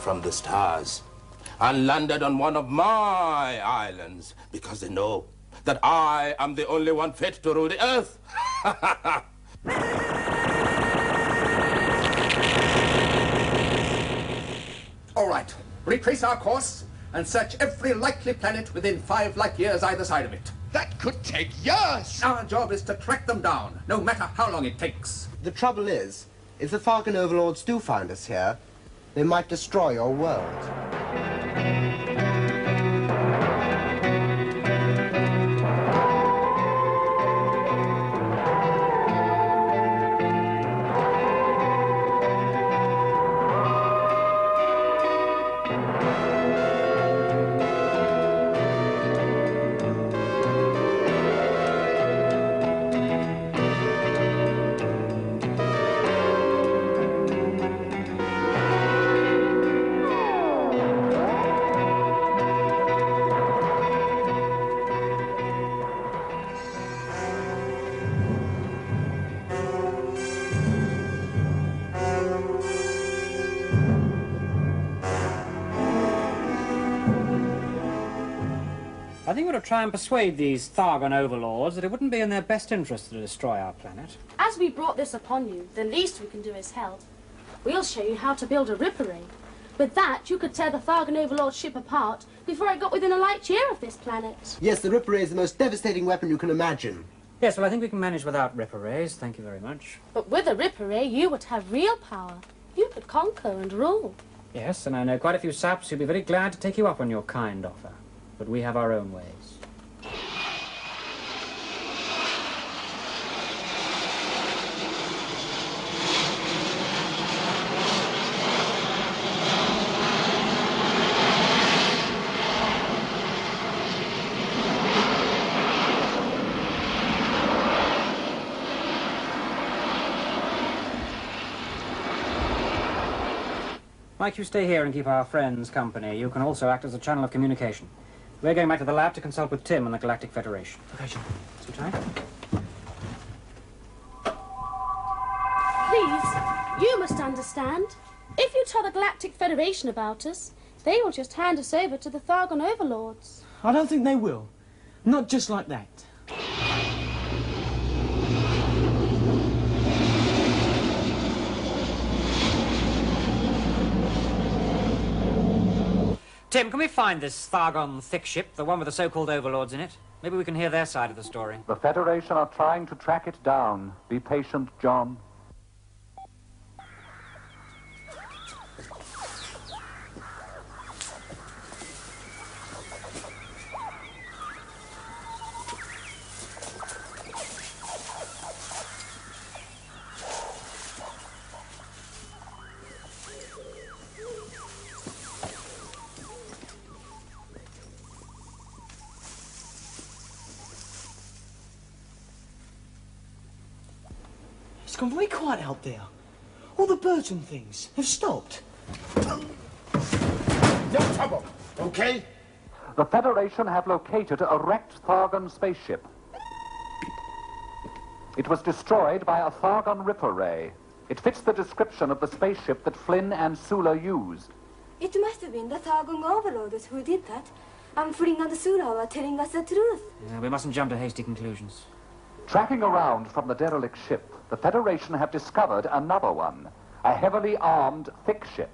from the stars and landed on one of my islands because they know that I am the only one fit to rule the earth. All right, retrace our course and search every likely planet within 5 light years either side of it. That could take years! Our job is to track them down, no matter how long it takes. The trouble is, if the Thargon overlords do find us here, they might destroy your world. I think we ought to try and persuade these Thargon overlords that it wouldn't be in their best interest to destroy our planet. As we brought this upon you, the least we can do is help. We'll show you how to build a ripper ray. With that, you could tear the Thargon overlord ship apart before it got within a light year of this planet. Yes, the ripper ray is the most devastating weapon you can imagine. Yes, well, I think we can manage without ripper rays. Thank you very much. But with a ripper ray, you would have real power. You could conquer and rule. Yes, and I know quite a few saps who'd be very glad to take you up on your kind offer. But we have our own ways. Mike, you stay here and keep our friends company. You can also act as a channel of communication. We're going back to the lab to consult with Tim and the Galactic Federation. Okay, Jim. Sit tight. Please, you must understand. If you tell the Galactic Federation about us, they will just hand us over to the Thargon overlords. I don't think they will. Not just like that. Tim, can we find this Thargon thick ship, the one with the so-called overlords in it? Maybe we can hear their side of the story. The Federation are trying to track it down. Be patient, John. It's gone very quiet out there. All the birds and things have stopped. No trouble, okay? The Federation have located a wrecked Thargon spaceship. It was destroyed by a Thargon ripper ray. It fits the description of the spaceship that Flynn and Sula used. It must have been the Thargon overlords who did that. And Flynn and Sula are telling us the truth. Yeah, we mustn't jump to hasty conclusions. Tracking around from the derelict ship, the Federation have discovered another one, a heavily armed thick ship.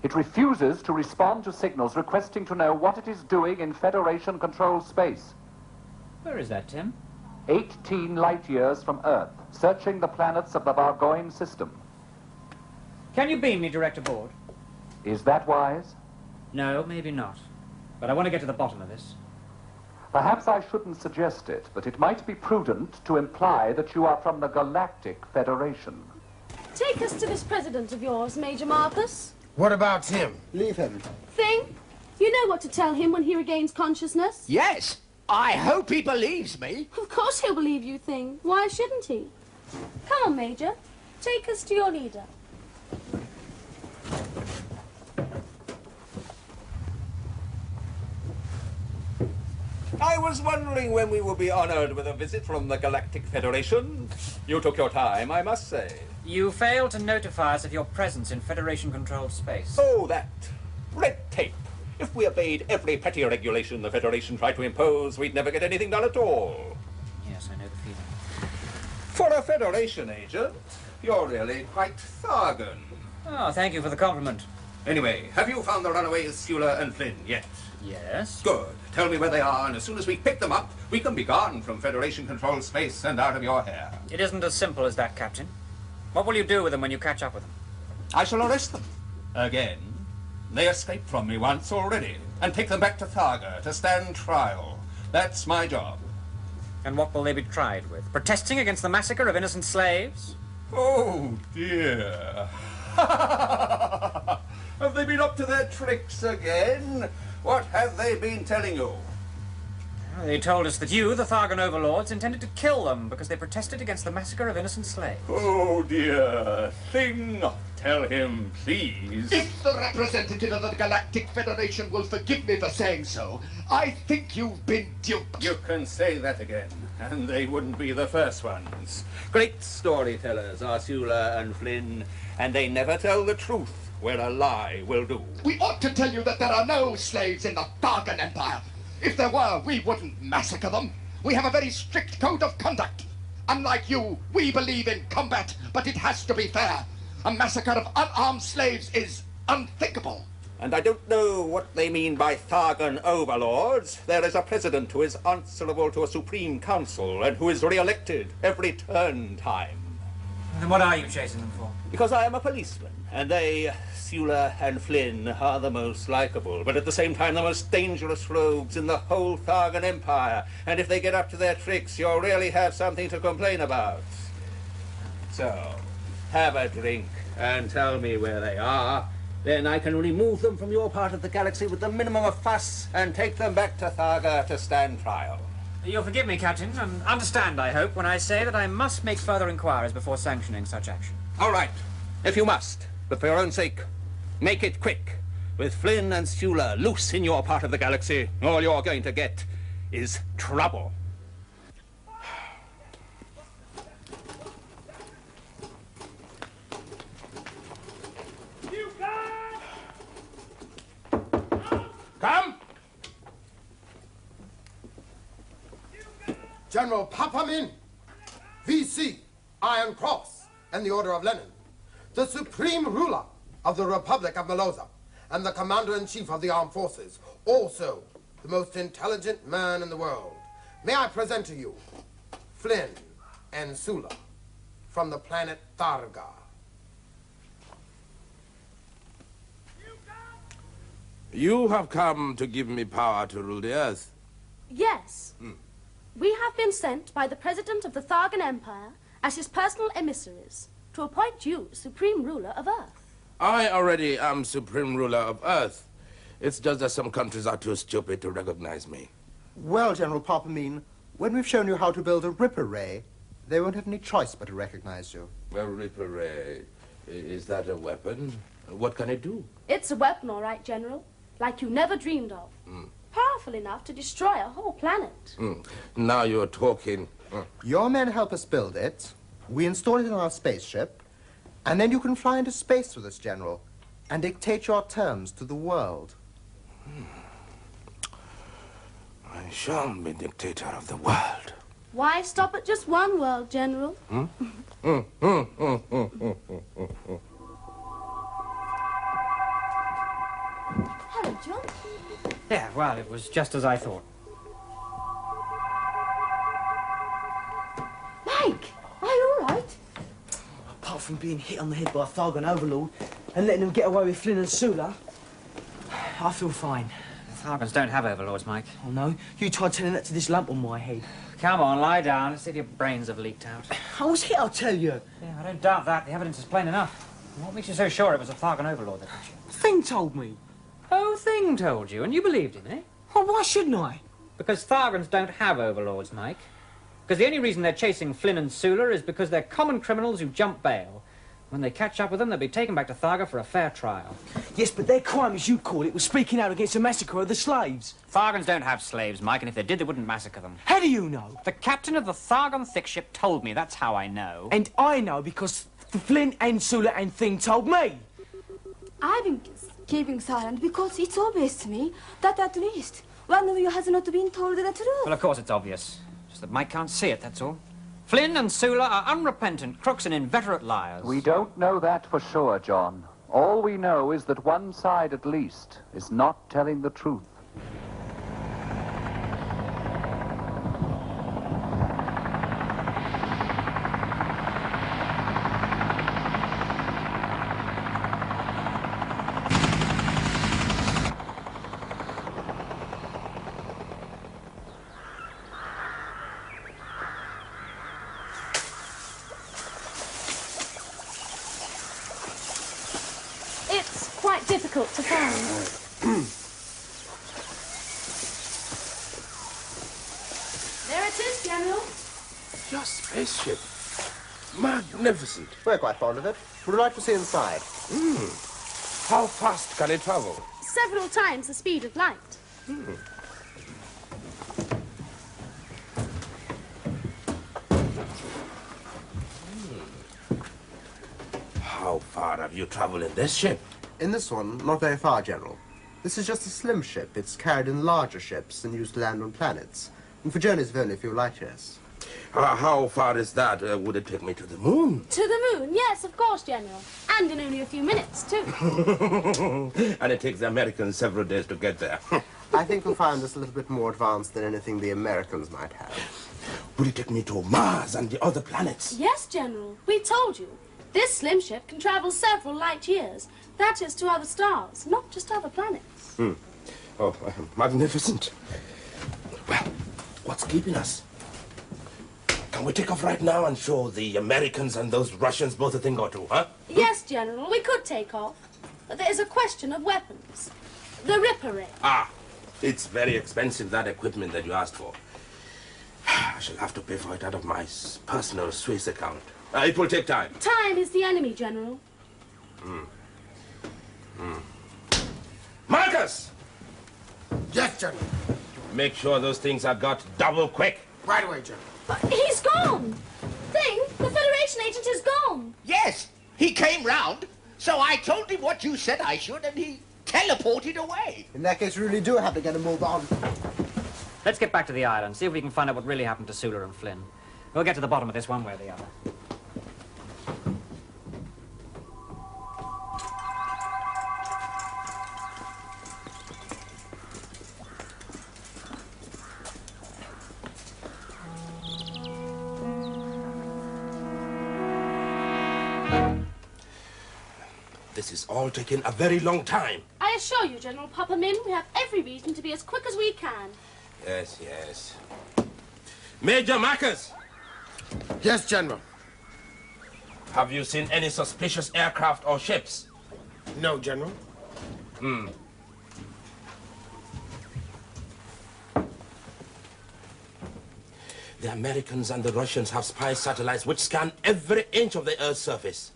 It refuses to respond to signals requesting to know what it is doing in Federation-controlled space. Where is that, Tim? 18 light years from Earth, searching the planets of the Thargoin system. Can you beam me direct aboard? Is that wise? No, maybe not. But I want to get to the bottom of this. Perhaps I shouldn't suggest it, but it might be prudent to imply that you are from the Galactic Federation. Take us to this president of yours, Major Marcus. What about him? Leave him. Thing, you know what to tell him when he regains consciousness? Yes, I hope he believes me. Of course he'll believe you, Thing. Why shouldn't he? Come on, Major. Take us to your leader. I was wondering when we would be honored with a visit from the Galactic Federation. You took your time, I must say. You failed to notify us of your presence in Federation-controlled space. Oh, that. Red tape. If we obeyed every petty regulation the Federation tried to impose, we'd never get anything done at all. Yes, I know the feeling. For a Federation agent, you're really quite Thargon. Oh, thank you for the compliment. Anyway, have you found the runaways, Sula and Flynn, yet? Yes. Good. Tell me where they are, and as soon as we pick them up, we can be gone from Federation-controlled space and out of your hair. It isn't as simple as that, Captain. What will you do with them when you catch up with them? I shall arrest them. Again. They escaped from me once already, and take them back to Thargon to stand trial. That's my job. And what will they be tried with? Protesting against the massacre of innocent slaves? Oh, dear. Have they been up to their tricks again? What have they been telling you? They told us that you, the Thargon overlords, intended to kill them because they protested against the massacre of innocent slaves. Oh, dear thing. Tell him, please. If the representative of the Galactic Federation will forgive me for saying so, I think you've been duped. You can say that again, and they wouldn't be the first ones. Great storytellers are Sula and Flynn, and they never tell the truth where a lie will do. We ought to tell you that there are no slaves in the Thargon Empire. If there were, we wouldn't massacre them. We have a very strict code of conduct. Unlike you, we believe in combat, but it has to be fair. A massacre of unarmed slaves is unthinkable. And I don't know what they mean by Thargon overlords. There is a president who is answerable to a supreme council and who is re-elected every turn time. Then what are you chasing them for? Because I am a policeman, and they, Sula and Flynn, are the most likable, but at the same time the most dangerous rogues in the whole Thargon Empire. And if they get up to their tricks, you'll really have something to complain about. So, have a drink and tell me where they are. Then I can remove them from your part of the galaxy with the minimum of fuss and take them back to Thargon to stand trial. You'll forgive me, Captain, and understand, I hope, when I say that I must make further inquiries before sanctioning such action. All right, if you must, but for your own sake, make it quick. With Flynn and Sula loose in your part of the galaxy, all you're going to get is trouble. Come! General Papa Minn, VC, Iron Cross, and the Order of Lenin, the supreme ruler of the Republic of Meloza, and the Commander-in-Chief of the Armed Forces, also the most intelligent man in the world. May I present to you Flynn and Sula from the planet Thargon. You have come to give me power to rule the Earth. Yes. We have been sent by the President of the Thargon Empire as his personal emissaries to appoint you Supreme Ruler of Earth. I already am Supreme Ruler of Earth. It's just that some countries are too stupid to recognize me. Well, General Papa Minn, when we've shown you how to build a Ripper Ray, they won't have any choice but to recognize you. A Ripper Ray. Is that a weapon? What can it do? It's a weapon, all right, General, like you never dreamed of. Powerful enough to destroy a whole planet. Now you're talking. Your men help us build it, we install it in our spaceship, and then you can fly into space with us, General, and dictate your terms to the world. I shall be dictator of the world. Why stop at just one world, General? Hello, John. Yeah, well, it was just as I thought. Mike, are you all right? Apart from being hit on the head by a Thargon overlord and letting them get away with Flynn and Sula, I feel fine. Thargons don't have overlords, Mike. Oh, no? You tried telling that to this lump on my head. Come on, lie down. Let's see if your brains have leaked out. I was hit, I'll tell you. Yeah, I don't doubt that. The evidence is plain enough. What makes you so sure it was a Thargon overlord that hit you? Thing told me. Oh, Thing told you, and you believed him, eh? Well, why shouldn't I? Because Thargons don't have overlords, Mike. Because the only reason they're chasing Flynn and Sula is because they're common criminals who jump bail. When they catch up with them, they'll be taken back to Thargon for a fair trial. Yes, but their crime, as you'd call it, was speaking out against the massacre of the slaves. Thargons don't have slaves, Mike, and if they did, they wouldn't massacre them. How do you know? The captain of the Thargon thick ship told me, that's how I know. And I know because Flynn and Sula and Thing told me. I've been keeping silent because it's obvious to me that at least one of you has not been told the truth. Well, of course it's obvious. Just that Mike can't see it, that's all. Flynn and Sula are unrepentant crooks and inveterate liars. We don't know that for sure, John. All we know is that one side, at least, is not telling the truth. It's quite difficult to find. There it is, General. Your spaceship. Magnificent. We're quite fond of it. Would you like to see inside? How fast can it travel? Several times the speed of light. How far have you traveled in this ship? In this one, not very far, General. This is just a slim ship. It's carried in larger ships and used to land on planets. And for journeys of only a few light years. How far is that? Would it take me to the moon? To the moon, yes, of course, General. And in only a few minutes, too. And it takes the Americans several days to get there. I think we'll find this a little bit more advanced than anything the Americans might have. Will it take me to Mars and the other planets? Yes, General. We told you. This slim ship can travel several light years. That is to other stars, not just other planets. Oh, magnificent. Well, what's keeping us? Can we take off right now and show the Americans and those Russians both a thing or two, huh? Yes, General, we could take off. But there's a question of weapons. The Ripper Ray. Ah, it's very expensive, that equipment that you asked for. I shall have to pay for it out of my personal Swiss account. It will take time. Time is the enemy, General. Marcus! Yes, General. Make sure those things are got double quick. Right away, General. He's gone! Thing, the Federation agent is gone! Yes, he came round, so I told him what you said I should, and he teleported away. In that case, we really do have to get a move on. Let's get back to the island, see if we can find out what really happened to Sula and Flynn. We'll get to the bottom of this one way or the other. This is all taking a very long time. I assure you, General Papa Minn, we have every reason to be as quick as we can. Yes, yes. Major Marcus! Yes, General. Have you seen any suspicious aircraft or ships? No, General. The Americans and the Russians have spy satellites which scan every inch of the Earth's surface.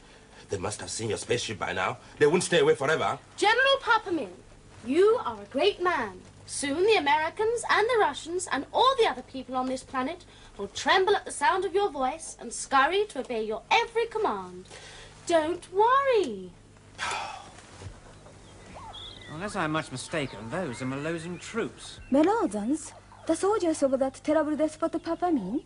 They must have seen your spaceship by now. They won't stay away forever. General Papa Minn, you are a great man. Soon the Americans and the Russians and all the other people on this planet will tremble at the sound of your voice and scurry to obey your every command. Don't worry. Unless I'm much mistaken, those are Malosian troops. Melodians? The soldiers of that terrible despot Papa Minn?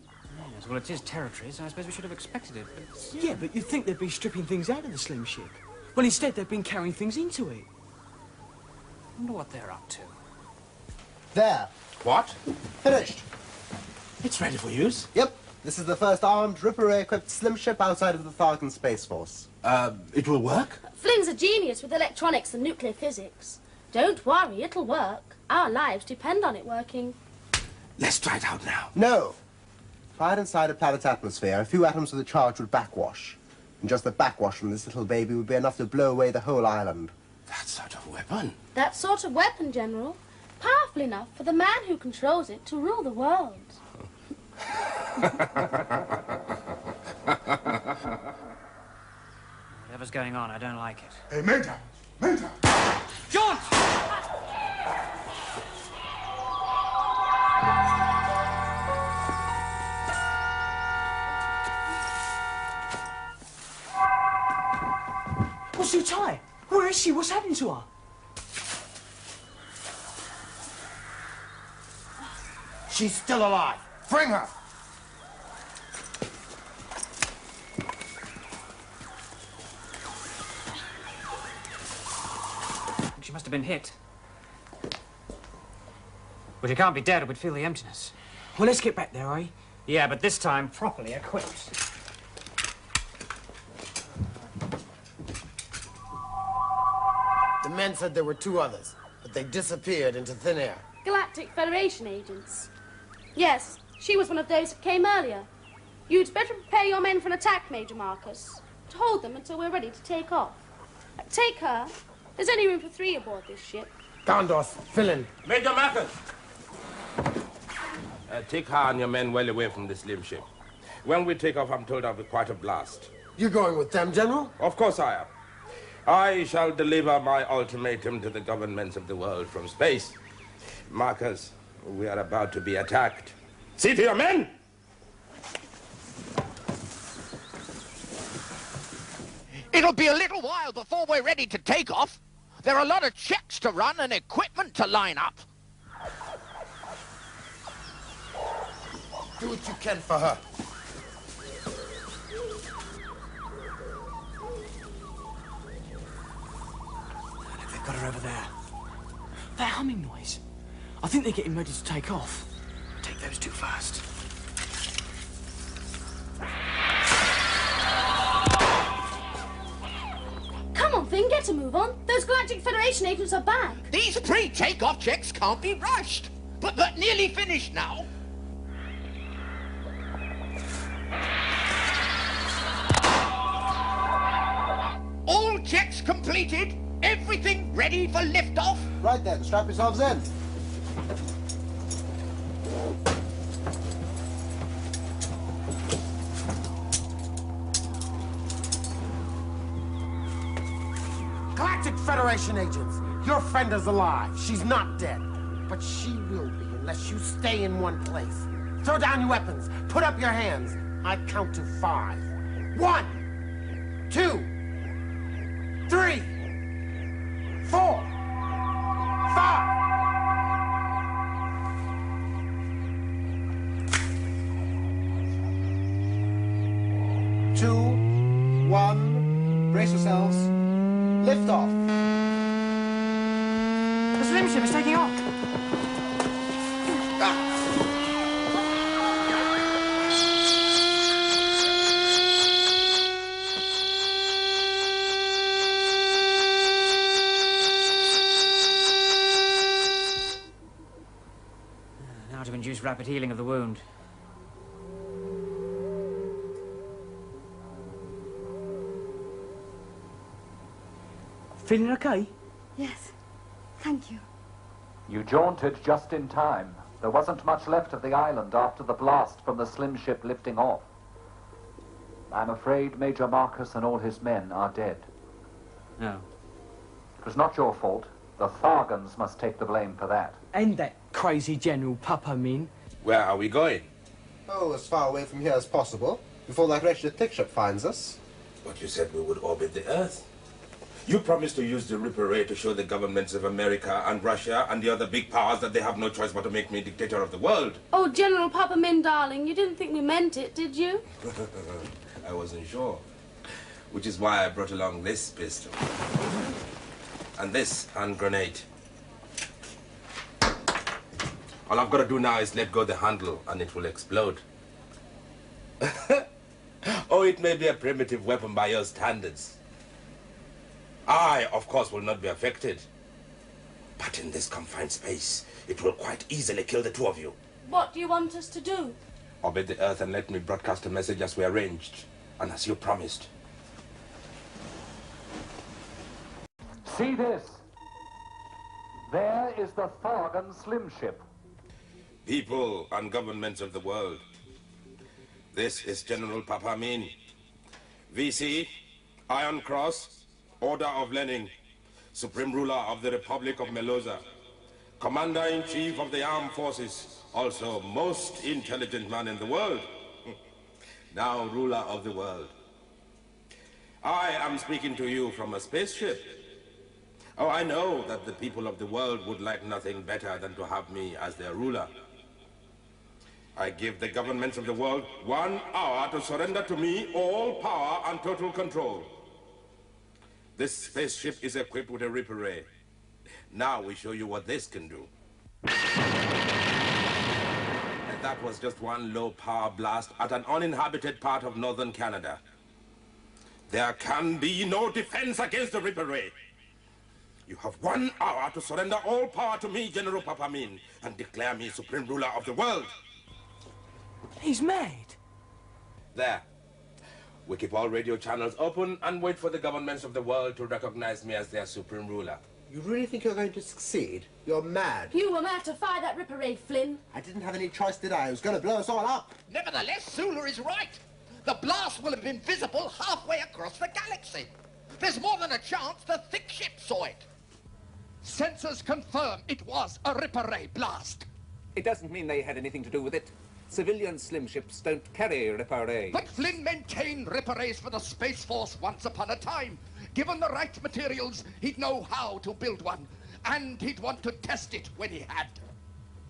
Yes, well, it's his territory, so I suppose we should have expected it. But... Yeah, but you'd think they'd be stripping things out of the slim ship. Well, instead, they've been carrying things into it. I wonder what they're up to. There. What? Finished. It's ready for use. Yep. This is the first armed, Ripper-equipped slim ship outside of the Thargon Space Force. It will work? Flynn's a genius with electronics and nuclear physics. Don't worry, it'll work. Our lives depend on it working. Let's try it out now. No. Fired inside a planet's atmosphere, a few atoms of the charge would backwash. And just the backwash from this little baby would be enough to blow away the whole island. That sort of weapon? That sort of weapon, General. Powerful enough for the man who controls it to rule the world. whatever's going on. I don't like it. Hey, Major! Major! John! What's your tie? Where is she? What's happened to her? She's still alive. Bring her. She must have been hit. Well, she can't be dead or we'd feel the emptiness. Well, let's get back there, eh? Yeah, but this time properly equipped. The men said there were 2 others, but they disappeared into thin air. Galactic Federation agents. Yes, she was one of those that came earlier. You'd better prepare your men for an attack, Major Marcus. To hold them until we're ready to take off. Take her. There's only room for 3 aboard this ship. Gondos, fill in. Major Marcus! Take her and your men well away from this slim ship. When we take off, I'm told there'll be quite a blast. You're going with them, General? Of course I am. I shall deliver my ultimatum to the governments of the world from space. Marcus, we are about to be attacked. See to your men! It'll be a little while before we're ready to take off. There are a lot of checks to run and equipment to line up. Do what you can for her. They've got her over there. That humming noise. I think they're getting ready to take off. Take those 2 first. Come on, Finn, get a move on. Those Galactic Federation agents are back. These pre-takeoff checks can't be rushed. But they're nearly finished now. All checks completed. Everything ready for liftoff. Right then, strap yourselves in. Galactic Federation agents, your friend is alive. She's not dead. But she will be unless you stay in one place. Throw down your weapons. Put up your hands. I count to 5. 1, 2, 3, 4, 5. Two, 1, brace yourselves. Lift off. The slim ship is taking off. Now to induce rapid healing of the wound. Feeling okay? Yes. Thank you. You jaunted just in time. There wasn't much left of the island after the blast from the slim ship lifting off. I'm afraid Major Marcus and all his men are dead. No. It was not your fault. The Thargons must take the blame for that. And that crazy General Papa Minn. Where are we going? Oh, as far away from here as possible, before that wretched thick ship finds us. But you said we would orbit the Earth. You promised to use the Ripper Ray to show the governments of America and Russia and the other big powers that they have no choice but to make me dictator of the world. Oh, General Papa Minn, darling, you didn't think we meant it, did you? I wasn't sure. Which is why I brought along this pistol. And this hand grenade. All I've got to do now is let go the handle and it will explode. Oh, it may be a primitive weapon by your standards. I, of course, will not be affected. But in this confined space, it will quite easily kill the 2 of you. What do you want us to do? Orbit the Earth and let me broadcast a message as we arranged, and as you promised. See this. There is the Thargon slim ship. People and governments of the world, this is General Papa Minn. VC, Iron Cross, Order of Lenin, Supreme Ruler of the Republic of Meloza, Commander-in-Chief of the Armed Forces, also most intelligent man in the world, now ruler of the world. I am speaking to you from a spaceship. Oh, I know that the people of the world would like nothing better than to have me as their ruler. I give the governments of the world 1 hour to surrender to me all power and total control. This spaceship is equipped with a Ripper Ray. Now we show you what this can do. And that was just one low-power blast at an uninhabited part of northern Canada. There can be no defense against the Ripper Ray. You have 1 hour to surrender all power to me, General Papa Minn, and declare me Supreme Ruler of the world. He's mad. There. We keep all radio channels open and wait for the governments of the world to recognize me as their Supreme Ruler. You really think you're going to succeed? You're mad. You were mad to fire that Ripper Ray, Flynn. I didn't have any choice, did I? It was going to blow us all up. Nevertheless, Sula is right. The blast will have been visible halfway across the galaxy. There's more than a chance the thick ship saw it. Sensors confirm it was a Ripper Ray blast. It doesn't mean they had anything to do with it. Civilian slim ships don't carry Ripper Ray. But Flynn maintained Ripper Rays for the Space Force once upon a time. Given the right materials, he'd know how to build one. And he'd want to test it when he had.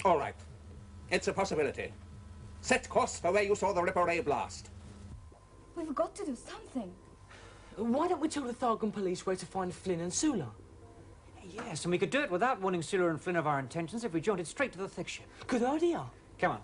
All right. It's a possibility. Set course for where you saw the Ripper Ray blast. We've got to do something. Why don't we tell the Thargon police where to find Flynn and Sula? Yes, and we could do it without warning Sula and Flynn of our intentions if we jaunted straight to the thick ship. Good idea. Come on.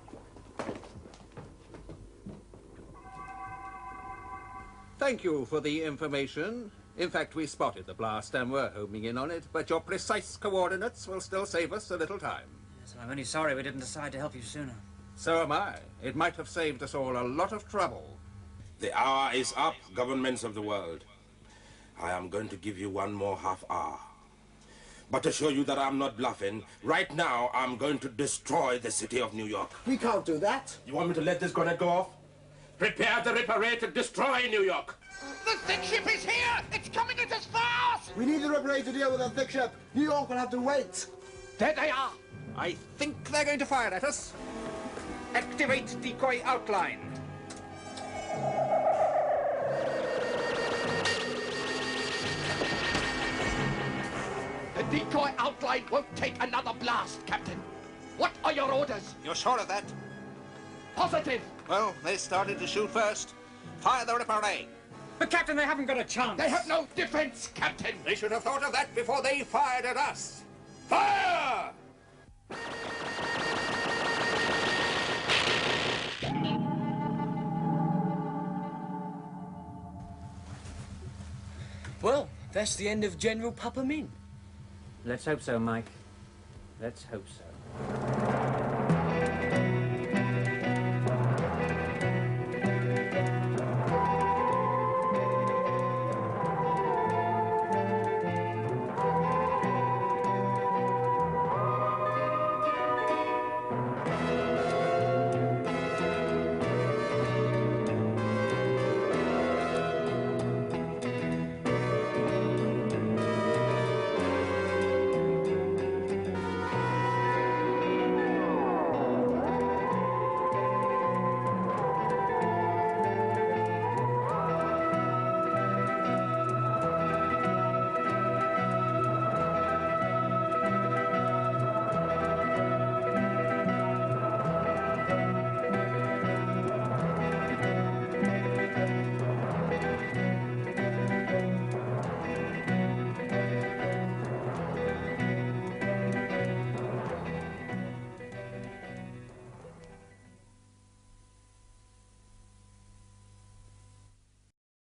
Thank you for the information. In fact, we spotted the blast and were homing in on it, but your precise coordinates will still save us a little time. Yes, I'm only sorry we didn't decide to help you sooner. So am I. It might have saved us all a lot of trouble. The hour is up, governments of the world. I am going to give you one more half hour. But to show you that I'm not bluffing, right now I'm going to destroy the city of New York. We can't do that. You want me to let this grenade go off? Prepare the Ripper Ray to destroy New York. The thick ship is here! It's coming at us fast! We need the Ripper Ray to deal with the thick ship. New York will have to wait. There they are. I think they're going to fire at us. Activate decoy outline. The decoy outline won't take another blast, Captain. What are your orders? You're sure of that? Positive. Well, they started to shoot first. Fire the Ripper Ray. But, Captain, they haven't got a chance. They have no defense, Captain. They should have thought of that before they fired at us. Fire! Well, that's the end of General Papa Minn. Let's hope so, Mike. Let's hope so.